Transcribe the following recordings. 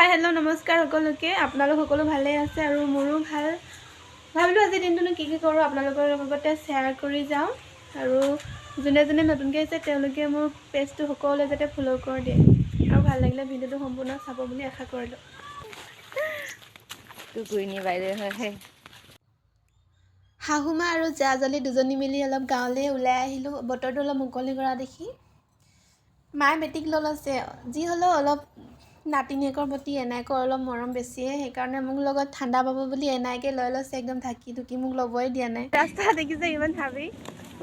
hi hello' নমস্কাৰ সকলোকে আপোনালোক সকলো ভালে আছে আৰু মোৰো ভাল ভাবিলোঁ আজি দিনটোনো কি কৰোঁ আপোনালোকৰ লগতে শ্বেয়াৰ কৰি যাওঁ আৰু যোনে যোনে নতুনকৈ আহিছে তেওঁলোকে মোৰ পেজটো সকলোৱে যাতে ফ'ল' কৰি দিয়ে আৰু ভাল লাগিলে ভিডিঅ'টো সম্পূৰ্ণ চাব বুলি আশা কৰিলোঁ টুকুৰিনী বাইদেউ হয় শাহুমা আৰু জা-জলী দুজনী মিলি অলপ গাঁৱলৈ ওলাই আহিলোঁ বতৰটো অলপ মুকলি কৰা দেখি মায়ে মেট্ৰিক লৈ লৈছে যি হ'লেও অলপ নাতিনীয়েকৰ প্ৰতি এনাইকৰ অলপ মৰম বেছিয়ে সেইকাৰণে মোক লগত ঠাণ্ডা পাব বুলি এনাইকে লৈ লৈছে একদম ঢাকি ঢুকি মোক ল'বই দিয়া নাই ৰাস্তা দেখিছে ইমান ভাবি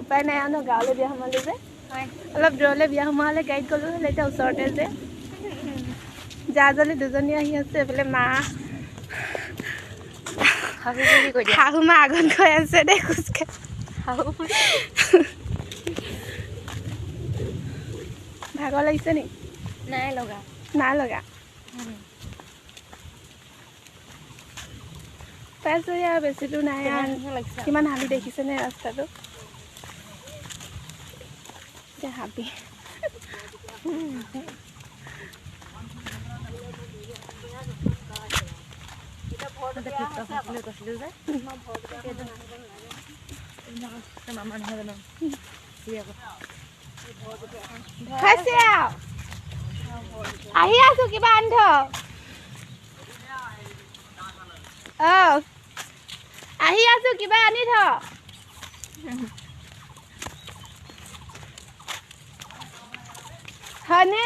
উপায় নাই আৰু গাঁৱলৈ বিয়া সোমালোঁ যে অলপ দূৰলৈ বিয়া সোমোৱা হ'লে গাড়ীত গ'লোঁ হ'লে এতিয়া ওচৰতে যে জা-জলী দুজনী আহি আছে এইফালে মা শাহুমা আগত গৈ আছে দেই খোজকাঢ়ি ভাগৰ লাগিছে নি নাই লগা পাইছোঁ আৰু বেছি দূৰ নাই আৰু কিমান হাবি দেখিছেনে ৰাস্তাটো এতিয়া হাবি আহি আছো কিবা আন্ধ আহি আছো কিবা আনি থ হয়নে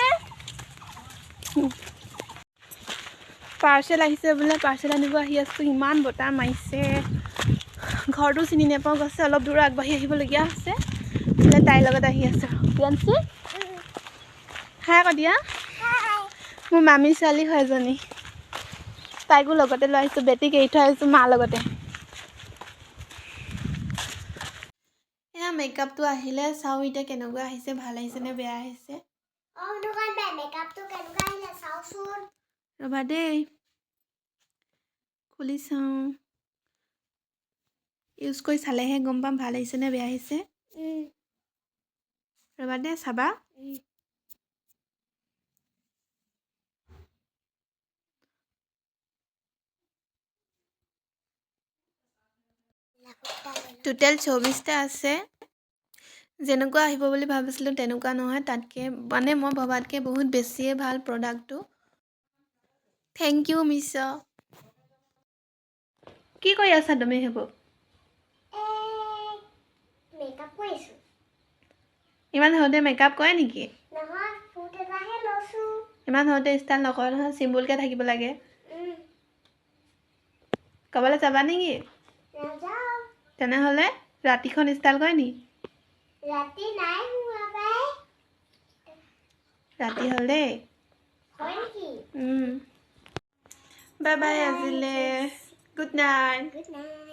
পাৰ্চেল আহিছে বোলে পাৰ্চেল আনিব আহি আছো ইমান বতাহ মাৰিছে ঘৰটো চিনি নাপাওঁ গৈছে অলপ দূৰ আগবাঢ়ি আহিবলগীয়া হৈছে বোলে তাইৰ লগত আহি আছো প্ৰিয়াঞ্চি হাই আকৌ দিয়া মোৰ মামী ছোৱালী হয় এজনী তাইকো লগতে লৈ আহিছোঁ বেটীক এৰি থৈ আহিছোঁ মাৰ লগতে এয়া মেকআপটো আহিলে চাওঁ এতিয়া কেনেকুৱা আহিছে ভাল আহিছে নে বেয়া আহিছে ৰ'বা দেই খুলি চাওঁ ইউজ কৰি চালেহে গম পাম ভাল আহিছে নে বেয়া আহিছে ৰ'বা দেই চাবা টোটেল 24টা আছে যেনেকুৱা আহিব বুলি ভাবিছিলোঁ তেনেকুৱা নহয় তাতকৈ মানে মই ভবাতকৈ বহুত বেছিয়ে ভাল প্ৰডাক্টটো থেংক ইউ মিছ কি কৰি আছা তুমি সেইবোৰ ইমান সৰুতে মেকআপ কৰে নেকি ইমান সৰুতে ষ্টাইল নকৰে নহয় চিম্পুলকৈ থাকিব লাগে ক'বলৈ যাবা নেকি তেনেহ'লে ৰাতিখন ষ্টাইল কৰে নি ৰাতি হ'ল দেই বাই বাই আজিলে গুড নাইট